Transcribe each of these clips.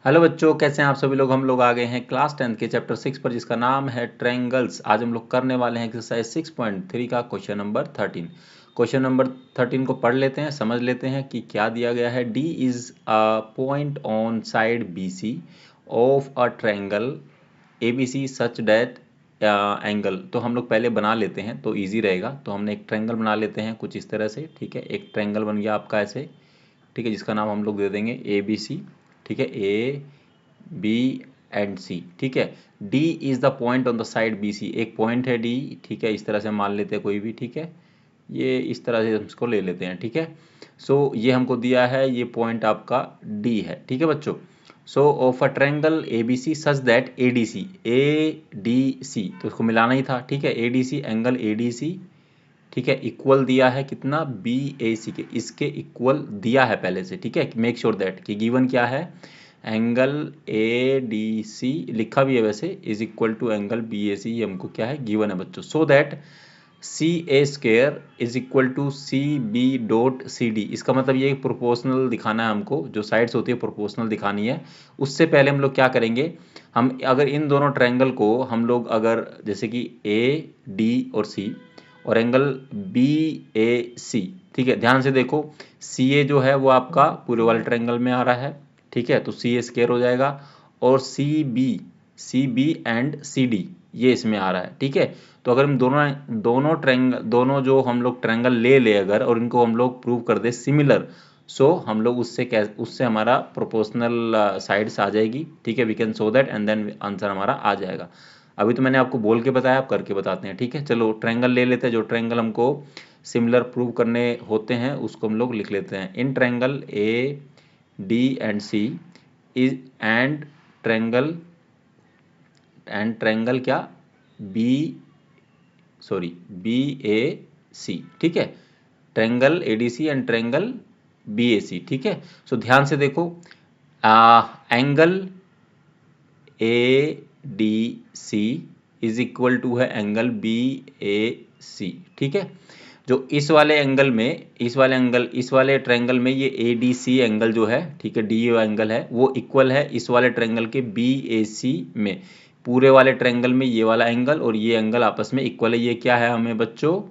Hello बच्चों, कैसे हैं आप सभी लोग। हम लोग आ गए हैं क्लास 10 के चैप्टर 6 पर, जिसका नाम है ट्रायंगल्स। आज हम लोग करने वाले हैं एक्सरसाइज 6.3 का क्वेश्चन नंबर 13। क्वेश्चन नंबर 13 को पढ़ लेते हैं, समझ लेते हैं कि क्या दिया गया है। D is a point on side B C of a triangle A B C such that angle. तो हम लोग पहले बना लेते हैं तो ईजी रहेगा। तो हमने एक ट्रायंगल बना लेते हैं कुछ इस तरह से, ठीक है। एक ट्रायंगल बन गया आपका ऐसे, ठीक है, जिसका नाम हम लोग दे देंगे ए बी सी, ठीक है। ए बी एंड सी, ठीक है। D is the point on the side B C, एक पॉइंट है डी, ठीक है। इस तरह से मान लेते हैं कोई भी, ठीक है। ये इस तरह से हम इसको ले लेते हैं, ठीक है। सो ये हमको दिया है, ये पॉइंट आपका डी है, ठीक है बच्चों। So of a triangle A B C such that A D C, तो इसको मिलाना ही था, ठीक है। A D C, angle A D C, ठीक है, इक्वल दिया है कितना, बी ए सी के, इसके इक्वल दिया है पहले से, ठीक है। मेक श्योर दैट कि गिवन क्या है, एंगल ए डी सी लिखा भी है वैसे, is equal to angle B A C, ये हमको क्या है, गिवन है बच्चों। So that C A square is equal to C B dot C D, इसका मतलब ये प्रोपोर्शनल दिखाना है हमको, जो साइड्स होती है प्रोपोर्शनल दिखानी है। उससे पहले हम लोग क्या करेंगे, हम अगर इन दोनों ट्रायंगल को हम लोग अगर जैसे कि ए डी और सी और एंगल बी ए सी, ठीक है, ध्यान से देखो। सी ए जो है वो आपका पूरे वाले ट्रायंगल में आ रहा है, ठीक है, तो सी ए स्क्वायर हो जाएगा। और C B and C D ये इसमें आ रहा है, ठीक है। तो अगर हम दोनों जो हम लोग ट्रायंगल ले अगर, और इनको हम लोग प्रूव कर दे सिमिलर, सो हम लोग उससे हमारा प्रोपोर्शनल साइड्स आ जाएगी, ठीक है। We can show that and then answer हमारा आ जाएगा। अभी तो मैंने आपको बोल के बताया, आप करके बताते हैं, ठीक है। चलो ट्रायंगल ले लेते हैं, जो ट्रायंगल हमको सिमिलर प्रूव करने होते हैं उसको हम लोग लिख लेते हैं। In triangle A D and C is triangle triangle क्या, बी बी ए सी, ठीक है। Triangle A D C and triangle B A C, ठीक है। सो ध्यान से देखो, angle A D C is equal to है एंगल बी ए सी, ठीक है। जो इस वाले ट्रायंगल में ये ए डी सी एंगल जो है, ठीक है, डी एंगल है वो इक्वल है इस वाले ट्रायंगल के बी ए सी में। पूरे वाले ट्रायंगल में ये वाला एंगल और ये एंगल आपस में इक्वल है, ये क्या है हमें बच्चों,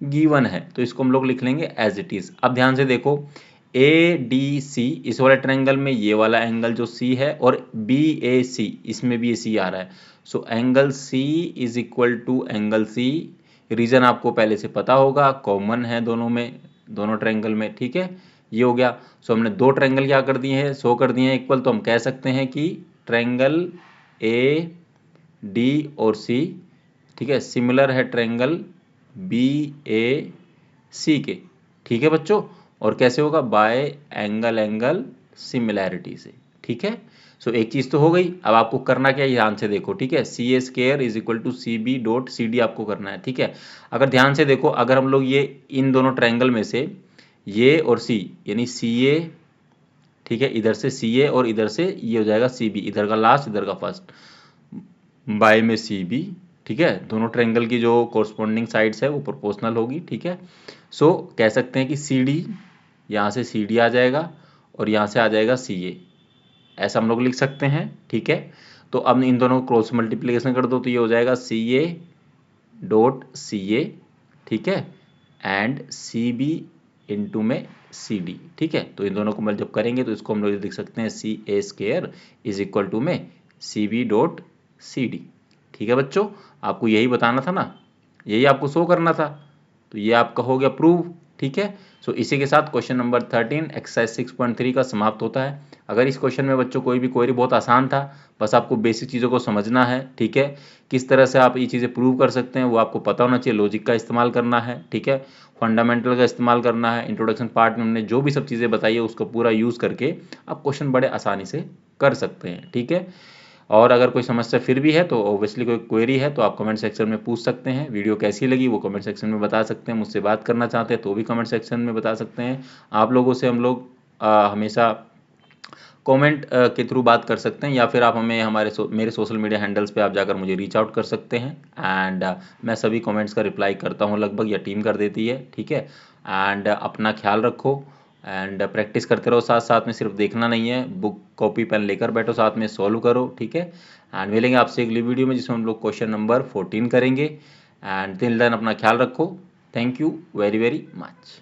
गिवन है। तो इसको हम लोग लिख लेंगे एज इट इज। अब ध्यान से देखो, ए डी सी इस वाले ट्रायंगल में ये वाला एंगल जो सी है, और बी ए सी इसमें भी सी आ रहा है। So angle C is equal to angle C, reason आपको पहले से पता होगा, कॉमन है दोनों में, दोनों ट्रायंगल में, ठीक है। ये हो गया। सो हमने दो ट्रायंगल क्या कर दिए हैं, शो कर दिए हैं इक्वल, तो हम कह सकते हैं कि ट्रायंगल ए डी और सी, ठीक है, सिमिलर है ट्रायंगल बी ए सी के, ठीक है बच्चों। और कैसे होगा, बाय एंगल सिमिलैरिटी से, ठीक है। सो एक चीज तो हो गई। अब आपको करना क्या है, ध्यान से देखो, ठीक है। C A square is equal to C B dot C D आपको करना है, ठीक है। अगर ध्यान से देखो, अगर हम लोग ये इन दोनों ट्रायंगल में से ये और सी, यानी सी ए, ठीक है, इधर से सी ए और इधर से ये हो जाएगा सी बी, इधर का लास्ट इधर का फर्स्ट, बाय में सी बी, ठीक है। दोनों ट्रायंगल की जो कोरस्पॉन्डिंग साइड्स है वो प्रोपोर्शनल होगी, ठीक है। सो कह सकते हैं कि सी डी, यहाँ से सी डी आ जाएगा और यहाँ से आ जाएगा सी ए, ऐसा हम लोग लिख सकते हैं, ठीक है। तो अब इन दोनों को क्रॉस मल्टीप्लिकेशन कर दो तो ये हो जाएगा सी ए डॉट सी ए, ठीक है, एंड सी बी इंटू में सी डी, ठीक है। तो इन दोनों को जब करेंगे तो इसको हम लोग लिख सकते हैं C A square is equal to में C B dot C D, ठीक है बच्चों। आपको यही बताना था ना, यही आपको शो करना था, तो ये आपका हो गया प्रूव, ठीक है। सो इसी के साथ क्वेश्चन नंबर 13 एक्सरसाइज 6.3 का समाप्त होता है। अगर इस क्वेश्चन में बच्चों कोई भी क्वेरी, बहुत आसान था, बस आपको बेसिक चीज़ों को समझना है, ठीक है। किस तरह से आप ये चीज़ें प्रूव कर सकते हैं वो आपको पता होना चाहिए, लॉजिक का इस्तेमाल करना है, ठीक है, फंडामेंटल का इस्तेमाल करना है। इंट्रोडक्शन पार्ट में हमने जो भी सब चीज़ें बताई है उसको पूरा यूज़ करके आप क्वेश्चन बड़े आसानी से कर सकते हैं, ठीक है। और अगर कोई समस्या फिर भी है तो ऑब्वियसली कोई क्वेरी है तो आप कमेंट सेक्शन में पूछ सकते हैं। वीडियो कैसी लगी वो कमेंट सेक्शन में बता सकते हैं। मुझसे बात करना चाहते हैं तो भी कमेंट सेक्शन में बता सकते हैं। आप लोगों से हम लोग हमेशा कमेंट के थ्रू बात कर सकते हैं, या फिर आप हमें मेरे सोशल मीडिया हैंडल्स पे आप जाकर मुझे रीच आउट कर सकते हैं। एंड मैं सभी कमेंट्स का रिप्लाई करता हूँ लगभग, या टीम कर देती है, ठीक है। एंड अपना ख्याल रखो एंड प्रैक्टिस करते रहो साथ साथ में, सिर्फ देखना नहीं है, बुक कॉपी पेन लेकर बैठो, साथ में सॉल्व करो, ठीक है। एंड मिलेंगे आपसे अगली वीडियो में जिसमें हम लोग क्वेश्चन नंबर 14 करेंगे। एंड टिल देन अपना ख्याल रखो। Thank you very very much.